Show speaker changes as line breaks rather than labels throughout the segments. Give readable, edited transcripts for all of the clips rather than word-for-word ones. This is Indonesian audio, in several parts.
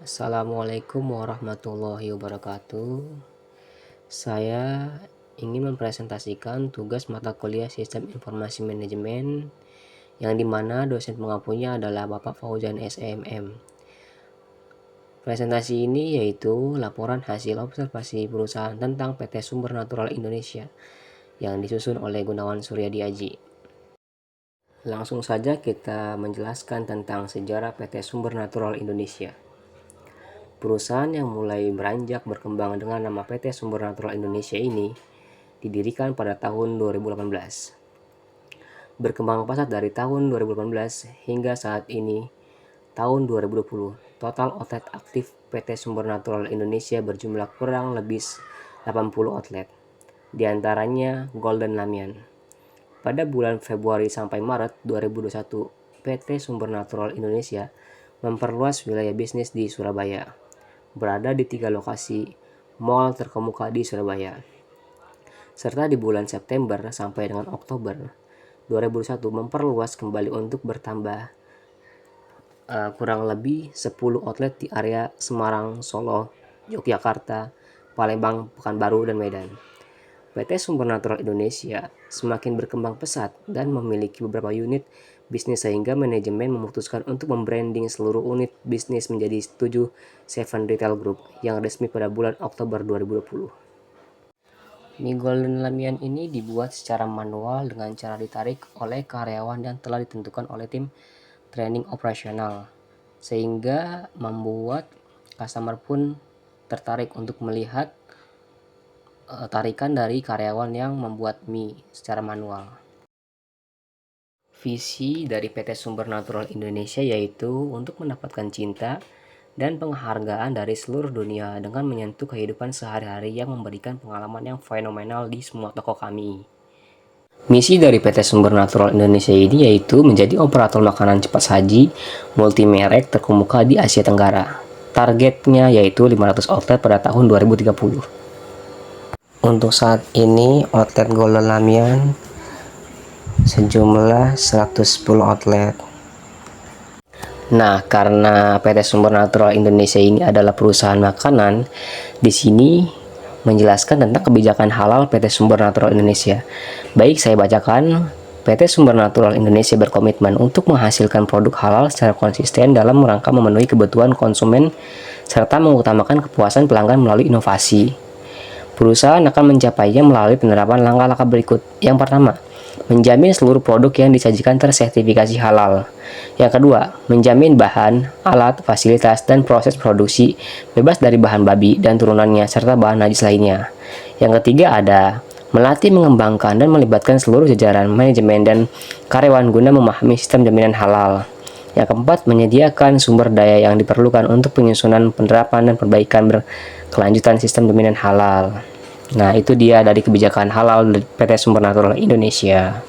Assalamualaikum warahmatullahi wabarakatuh. Saya ingin mempresentasikan tugas mata kuliah Sistem Informasi Manajemen yang dimana dosen pengampunya adalah Bapak Fauzan SMM. Presentasi ini yaitu laporan hasil observasi perusahaan tentang PT Sumber Natural Indonesia yang disusun oleh Gunawan Suryadi Aji. Langsung saja kita menjelaskan tentang sejarah PT Sumber Natural Indonesia. Perusahaan yang mulai beranjak berkembang dengan nama PT Sumber Natural Indonesia ini didirikan pada tahun 2018. Berkembang pesat dari tahun 2018 hingga saat ini, tahun 2020, total outlet aktif PT Sumber Natural Indonesia berjumlah kurang lebih 80 outlet, diantaranya Golden Lamian. Pada bulan Februari sampai Maret 2021, PT Sumber Natural Indonesia memperluas wilayah bisnis di Surabaya, berada di 3 lokasi mal terkemuka di Surabaya. Serta di bulan September sampai dengan Oktober 2021 memperluas kembali untuk bertambah kurang lebih 10 outlet di area Semarang, Solo, Yogyakarta, Palembang, Pekanbaru, dan Medan. PT Sumber Natural Indonesia semakin berkembang pesat dan memiliki beberapa unit bisnis sehingga manajemen memutuskan untuk membranding seluruh unit bisnis menjadi 7 Retail Group yang resmi pada bulan Oktober 2020. Mie Golden Lamian ini dibuat secara manual dengan cara ditarik oleh karyawan yang telah ditentukan oleh tim training operasional, sehingga membuat customer pun tertarik untuk melihat tarikan dari karyawan yang membuat mie secara manual. Visi dari PT Sumber Natural Indonesia yaitu untuk mendapatkan cinta dan penghargaan dari seluruh dunia dengan menyentuh kehidupan sehari-hari yang memberikan pengalaman yang fenomenal di semua toko kami. Misi dari PT Sumber Natural Indonesia ini yaitu menjadi operator makanan cepat saji multimerek terkemuka di Asia Tenggara. Targetnya yaitu 500 outlet pada tahun 2030. Untuk saat ini outlet Golden Lamian sejumlah 110 outlet. Nah, karena PT Sumber Natural Indonesia ini adalah perusahaan makanan, di sini menjelaskan tentang kebijakan halal PT Sumber Natural Indonesia. Baik, saya bacakan. PT Sumber Natural Indonesia berkomitmen untuk menghasilkan produk halal secara konsisten dalam rangka memenuhi kebutuhan konsumen serta mengutamakan kepuasan pelanggan melalui inovasi. Perusahaan akan mencapainya melalui penerapan langkah-langkah berikut. Yang pertama, menjamin seluruh produk yang disajikan tersertifikasi halal. Yang kedua, menjamin bahan, alat, fasilitas, dan proses produksi bebas dari bahan babi dan turunannya serta bahan najis lainnya. Yang ketiga ada melatih, mengembangkan, dan melibatkan seluruh jajaran manajemen dan karyawan guna memahami sistem jaminan halal. Yang keempat, menyediakan sumber daya yang diperlukan untuk penyusunan, penerapan, dan perbaikan berkelanjutan sistem jaminan halal. Nah, itu dia dari kebijakan halal PT Sumber Natural Indonesia.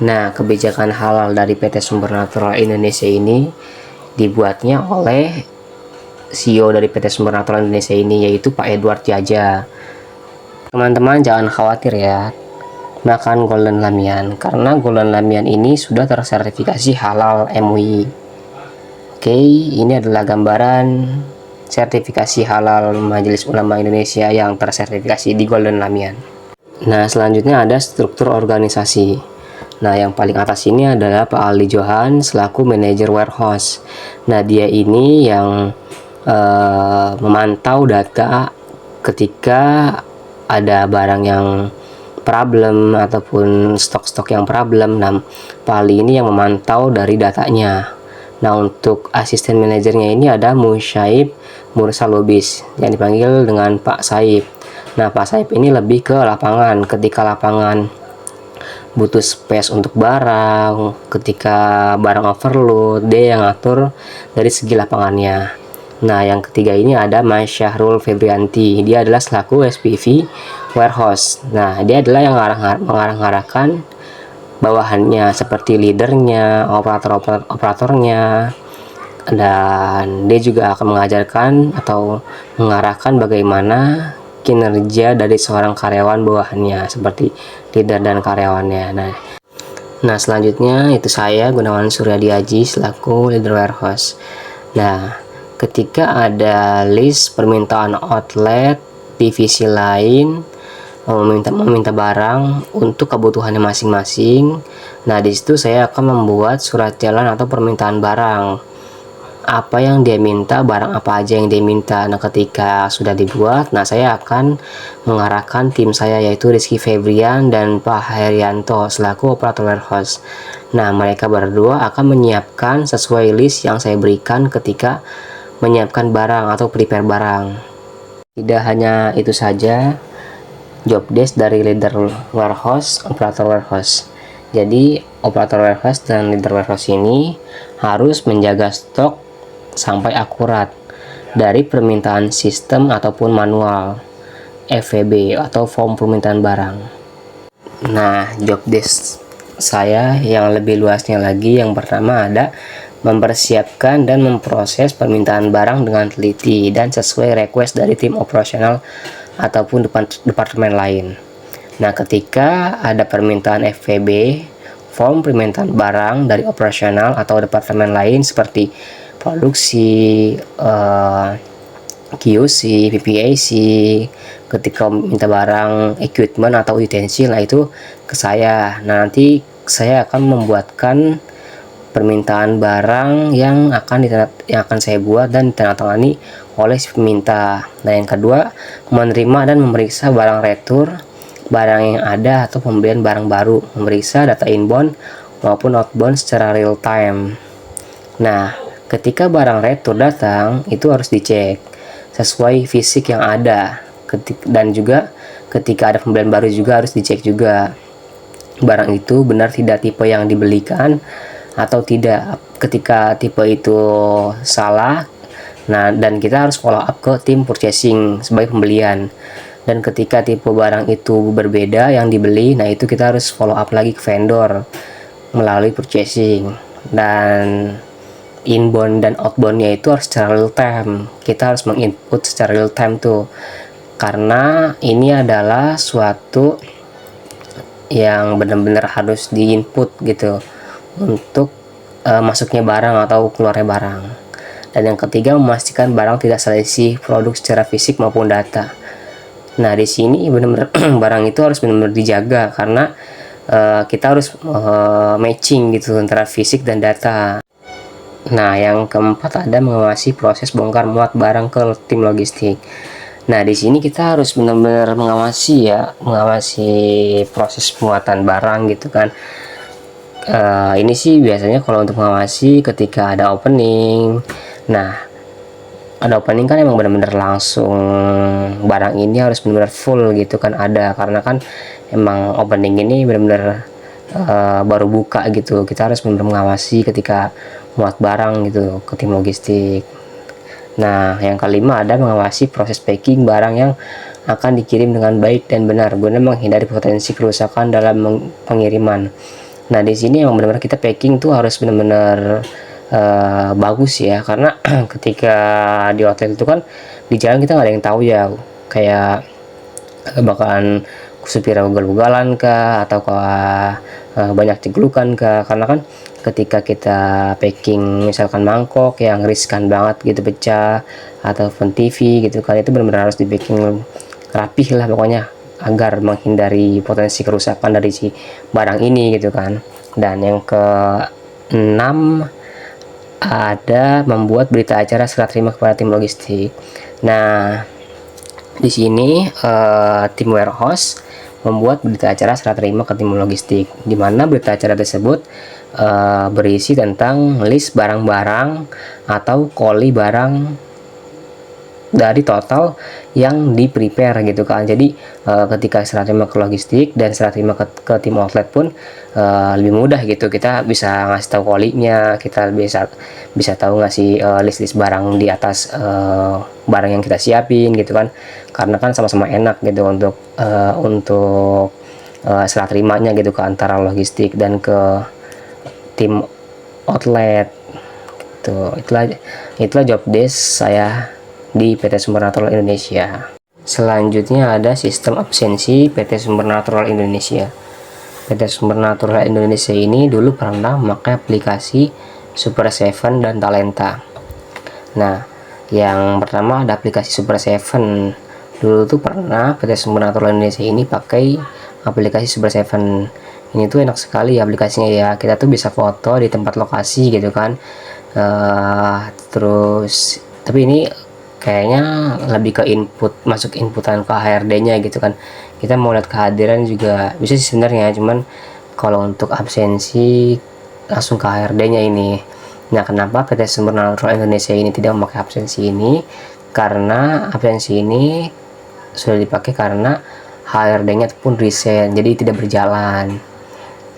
Nah, kebijakan halal dari PT Sumber Natural Indonesia ini dibuatnya oleh CEO dari PT Sumber Natural Indonesia ini, yaitu Pak Edward Jaja. Teman-teman jangan khawatir ya makan Golden Lamian, karena Golden Lamian ini sudah tersertifikasi halal MUI. Oke, ini adalah gambaran sertifikasi halal Majelis Ulama Indonesia yang tersertifikasi di Golden Lamian. Nah, selanjutnya ada struktur organisasi. Nah, yang paling atas ini adalah Pak Aldi Johan selaku manajer warehouse. Nah, dia ini yang memantau data ketika ada barang yang problem ataupun stok-stok yang problem. Nah, Pak Ali ini yang memantau dari datanya. Nah, untuk asisten manajernya ini ada Musyaib Mursalubis yang dipanggil dengan Pak Saib. Nah, Pak Saib ini lebih ke lapangan. Ketika lapangan butuh space untuk barang, ketika barang overload, dia yang ngatur dari segi lapangannya. Nah, yang ketiga ini ada Mas Syahrul Febrianti. Dia adalah selaku SPV warehouse. Nah, dia adalah yang mengarah-arahkan bawahannya seperti leadernya, operatornya, dan dia juga akan mengajarkan atau mengarahkan bagaimana kinerja dari seorang karyawan bawahannya seperti leader dan karyawannya. Nah, selanjutnya itu saya Gunawan Suryadi Aji selaku leader warehouse. Nah, ketika ada list permintaan outlet divisi lain meminta barang untuk kebutuhannya masing-masing. Nah, di situ saya akan membuat surat jalan atau permintaan barang. Apa yang dia minta, barang apa aja yang dia minta. Nah, ketika sudah dibuat, nah saya akan mengarahkan tim saya, yaitu Rizky Febrian dan Pak Herianto selaku operator warehouse. Nah, mereka berdua akan menyiapkan sesuai list yang saya berikan ketika menyiapkan barang atau prepare barang. Tidak hanya itu saja, job desk dari leader warehouse, operator warehouse. Jadi operator warehouse dan leader warehouse ini harus menjaga stok sampai akurat dari permintaan sistem ataupun manual FVB atau form permintaan barang. Nah, job desk saya yang lebih luasnya lagi, yang pertama ada mempersiapkan dan memproses permintaan barang dengan teliti dan sesuai request dari tim operasional ataupun departemen lain. Nah, ketika ada permintaan FVB, form permintaan barang dari operasional atau departemen lain seperti produksi, QC, PPAC, ketika minta barang equipment atau utensil, nah itu ke saya. Nah, nanti saya akan membuatkan permintaan barang yang akan saya buat dan ditandatangani oleh si peminta. Nah, yang kedua, menerima dan memeriksa barang retur, barang yang ada atau pembelian barang baru, memeriksa data inbound maupun outbound secara real time. Nah, ketika barang retur datang, itu harus dicek sesuai fisik yang ada, dan juga ketika ada pembelian baru juga harus dicek juga barang itu benar tidak tipe yang dibelikan atau tidak. Ketika tipe itu salah, nah, dan kita harus follow up ke tim purchasing sebagai pembelian. Dan ketika tipe barang itu berbeda yang dibeli, nah itu kita harus follow up lagi ke vendor melalui purchasing. Dan inbound dan outboundnya itu harus secara real time. Kita harus menginput secara real time tuh, karena ini adalah suatu yang benar-benar harus diinput gitu untuk masuknya barang atau keluarnya barang. Dan yang ketiga, memastikan barang tidak salah isi produk secara fisik maupun data. Nah, di sini benar-benar barang itu harus benar-benar dijaga, karena kita harus matching gitu antara fisik dan data. Nah, yang keempat ada mengawasi proses bongkar muat barang ke tim logistik. Nah, di sini kita harus benar-benar mengawasi proses pemuatan barang gitu kan. Ini sih biasanya kalau untuk mengawasi ketika ada opening. Nah, ada opening kan emang benar-benar langsung barang ini harus benar-benar full gitu kan ada, karena kan emang opening ini benar-benar baru buka gitu. Kita harus benar-benar mengawasi ketika muat barang gitu ke tim logistik. Nah, yang kelima ada mengawasi proses packing barang yang akan dikirim dengan baik dan benar guna menghindari potensi kerusakan dalam pengiriman. Nah, di sini emang benar-benar kita packing tuh harus benar-benar bagus ya, karena ketika di hotel itu kan di jalan kita nggak ada yang tahu ya, kayak bakalan supir ugal-ugalan kah atau banyak ceglukan kah, karena kan ketika kita packing misalkan mangkok yang riskan banget gitu pecah ataupun TV gitu kan, itu benar-benar harus di packing rapih lah pokoknya agar menghindari potensi kerusakan dari si barang ini gitu kan. Dan yang ke-6 ada membuat berita acara serah terima kepada tim logistik. Nah, di sini tim warehouse membuat berita acara serah terima ke tim logistik, di mana berita acara tersebut berisi tentang list barang-barang atau koli barang dari total yang di prepare gitu kan. Jadi ketika serah terima ke logistik dan serah terima ke tim outlet pun lebih mudah gitu, kita bisa ngasih tahu kolinya, kita bisa tahu ngasih list barang di atas barang yang kita siapin gitu kan, karena kan sama-sama enak gitu untuk serah terimanya gitu ke antara logistik dan ke tim outlet gitu. Itulah job desk saya di PT Sumber Natural Indonesia. Selanjutnya ada sistem absensi PT Sumber Natural Indonesia. PT Sumber Natural Indonesia ini dulu pernah memakai aplikasi Super Seven dan Talenta. Nah, Yang pertama ada aplikasi Super 7. Dulu tuh pernah PT Sumber Natural Indonesia ini pakai aplikasi Super 7. Ini tuh enak sekali aplikasinya ya. Kita tuh bisa foto di tempat lokasi gitu kan. Terus tapi ini kayaknya lebih ke masuk inputan ke HRD-nya gitu kan. Kita mau lihat kehadiran juga bisa sih sebenarnya, cuman kalau untuk absensi langsung ke HRD-nya ini. Nah, kenapa PT Sumber Natural Indonesia ini tidak memakai absensi ini? Karena absensi ini sudah dipakai karena HRD-nya pun resign, jadi tidak berjalan.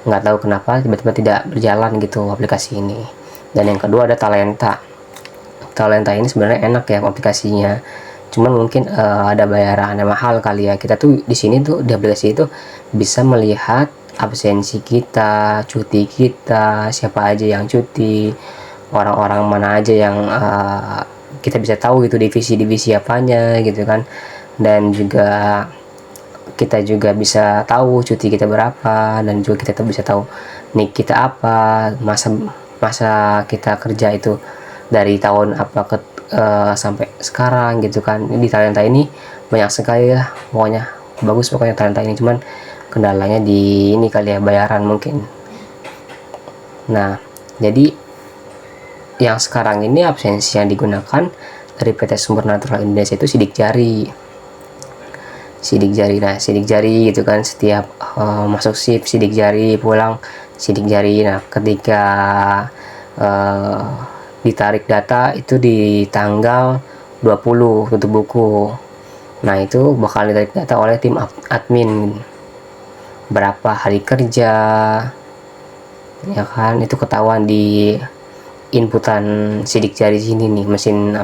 Nggak tahu kenapa tiba-tiba tidak berjalan gitu aplikasi ini. Dan yang kedua ada Talenta. Talenta ini sebenarnya enak ya aplikasinya, cuman mungkin ada bayaran mahal kali ya. Kita tuh di sini tuh di aplikasi itu bisa melihat absensi kita, cuti kita, siapa aja yang cuti, orang-orang mana aja yang kita bisa tahu gitu, divisi-divisi apanya gitu kan. Dan juga kita juga bisa tahu cuti kita berapa, dan juga kita tuh bisa tahu nik kita apa, masa kita kerja itu dari tahun apa ke sampai sekarang gitu kan. Di Talenta ini banyak sekali ya, pokoknya bagus pokoknya Talenta ini, cuman kendalanya di ini kali ya, bayaran mungkin. Nah, jadi yang sekarang ini absensi yang digunakan dari PT Sumber Natural Indonesia itu sidik jari. Nah sidik jari gitu kan, setiap masuk shift sidik jari, pulang sidik jari. Nah, ketika ditarik data itu di tanggal 20 tutup buku, nah itu bakal ditarik data oleh tim admin berapa hari kerja ya kan. Itu ketahuan di inputan sidik jari sini nih, mesin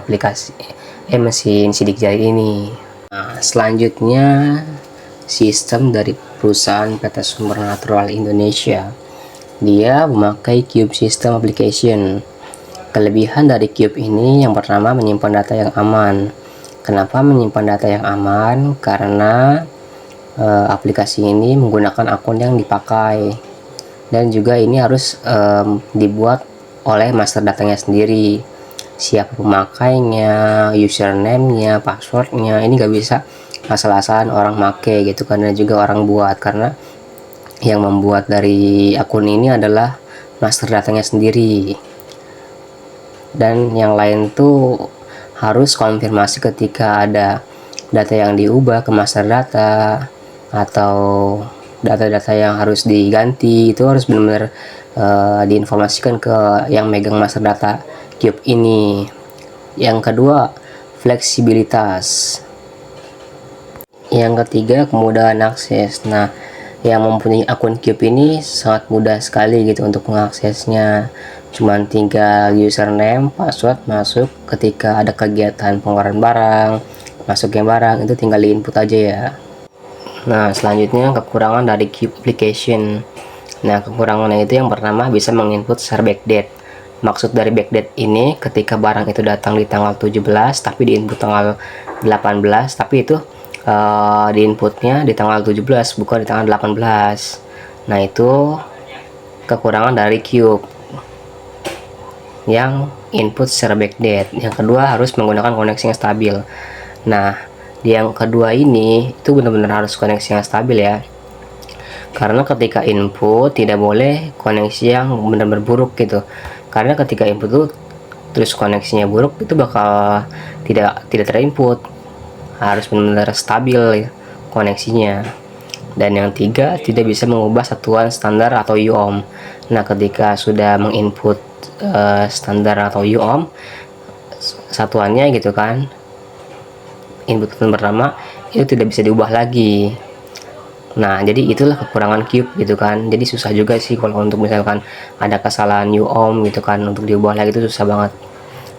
sidik jari ini. Nah, selanjutnya sistem dari perusahaan PT Sumber Natural Indonesia, dia memakai Cube System Application. Kelebihan dari Cube ini yang pertama menyimpan data yang aman. Kenapa menyimpan data yang aman? Karena aplikasi ini menggunakan akun yang dipakai, dan juga ini harus dibuat oleh master datanya sendiri. Siapa pemakainya, username-nya, passwordnya, ini nggak bisa asal-asalan orang make gitu, karena juga orang buat, karena yang membuat dari akun ini adalah master datanya sendiri. Dan yang lain tuh harus konfirmasi ketika ada data yang diubah ke master data, atau data-data yang harus diganti, itu harus benar-benar diinformasikan ke yang megang master data Cube ini. Yang kedua, fleksibilitas. Yang ketiga, kemudahan akses. Nah, yang mempunyai akun Cube ini sangat mudah sekali gitu untuk mengaksesnya. Cuman tinggal username, password masuk ketika ada kegiatan pengeluaran barang, masuknya barang, itu tinggal di input aja ya. Nah, selanjutnya kekurangan dari Cube application. Nah, kekurangannya itu yang pertama bisa menginput secara backdate. Maksud dari backdate ini ketika barang itu datang di tanggal 17 tapi di input tanggal 18, tapi itu di inputnya di tanggal 17 bukan di tanggal 18. Nah, itu kekurangan dari Cube yang input secara backdate. Yang kedua, harus menggunakan koneksi yang stabil. Nah, yang kedua ini itu benar-benar harus koneksi yang stabil ya, karena ketika input tidak boleh koneksi yang benar-benar buruk gitu. Karena ketika input tuh terus koneksinya buruk, itu bakal tidak terinput. Harus benar-benar stabil koneksinya. Dan yang tiga, tidak bisa mengubah satuan standar atau UOM. Nah, ketika sudah menginput standar atau UOM satuannya gitu kan, input pertama itu tidak bisa diubah lagi. Nah, jadi itulah kekurangan Cube gitu kan. Jadi susah juga sih kalau untuk misalkan ada kesalahan UOM gitu kan, untuk diubah lagi itu susah banget.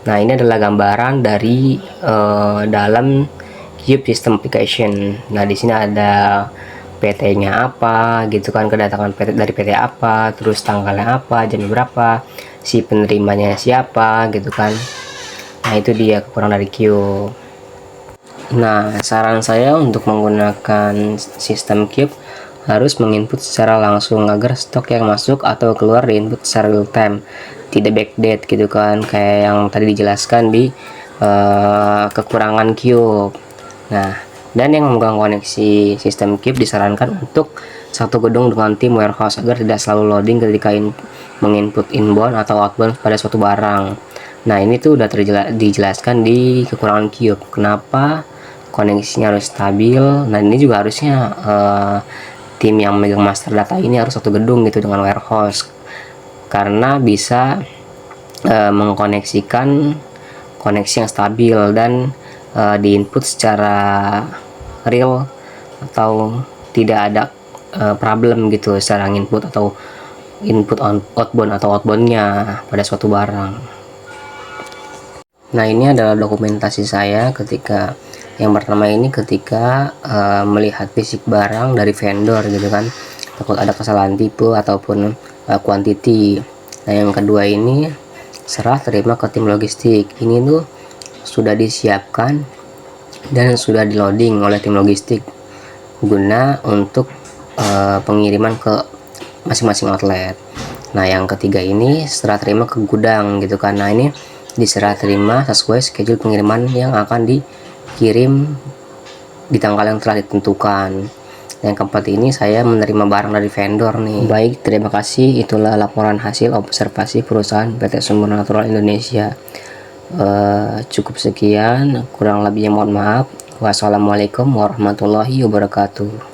Nah, ini adalah gambaran dari dalam Cube System Application. Nah, di sini ada PT-nya apa gitu kan, kedatangan PT dari PT apa, terus tanggalnya apa, jam berapa, si penerimanya siapa gitu kan. Nah, itu dia kekurangan dari Cube. Nah, saran saya untuk menggunakan sistem Cube harus menginput secara langsung agar stok yang masuk atau keluar diinput secara real time, tidak backdate gitu kan, kayak yang tadi dijelaskan di kekurangan cube. Nah, dan yang memegang koneksi sistem cube disarankan untuk satu gedung dengan tim warehouse agar tidak selalu loading ketika menginput inbound atau outbound pada suatu barang. Nah, ini tuh udah dijelaskan di kekurangan cube. Kenapa koneksinya harus stabil? Nah, ini juga harusnya tim yang memegang master data ini harus satu gedung gitu dengan warehouse, karena bisa mengkoneksikan koneksi yang stabil dan diinput secara real atau tidak ada problem gitu secara input atau input outbound atau outboundnya pada suatu barang. Nah, ini adalah dokumentasi saya ketika yang pertama ini ketika melihat fisik barang dari vendor gitu kan, takut ada kesalahan tipe ataupun quantity. Nah, yang kedua ini serah terima ke tim logistik. Ini tuh sudah disiapkan dan sudah di loading oleh tim logistik guna untuk pengiriman ke masing-masing outlet. Nah, yang ketiga ini serah terima ke gudang gitu kan. Nah, ini diserah terima sesuai schedule pengiriman yang akan dikirim di tanggal yang telah ditentukan. Yang keempat ini saya menerima barang dari vendor nih. Baik, terima kasih. Itulah laporan hasil observasi perusahaan PT Sumber Natural Indonesia. Cukup sekian, kurang lebihnya mohon maaf. Wassalamualaikum warahmatullahi wabarakatuh.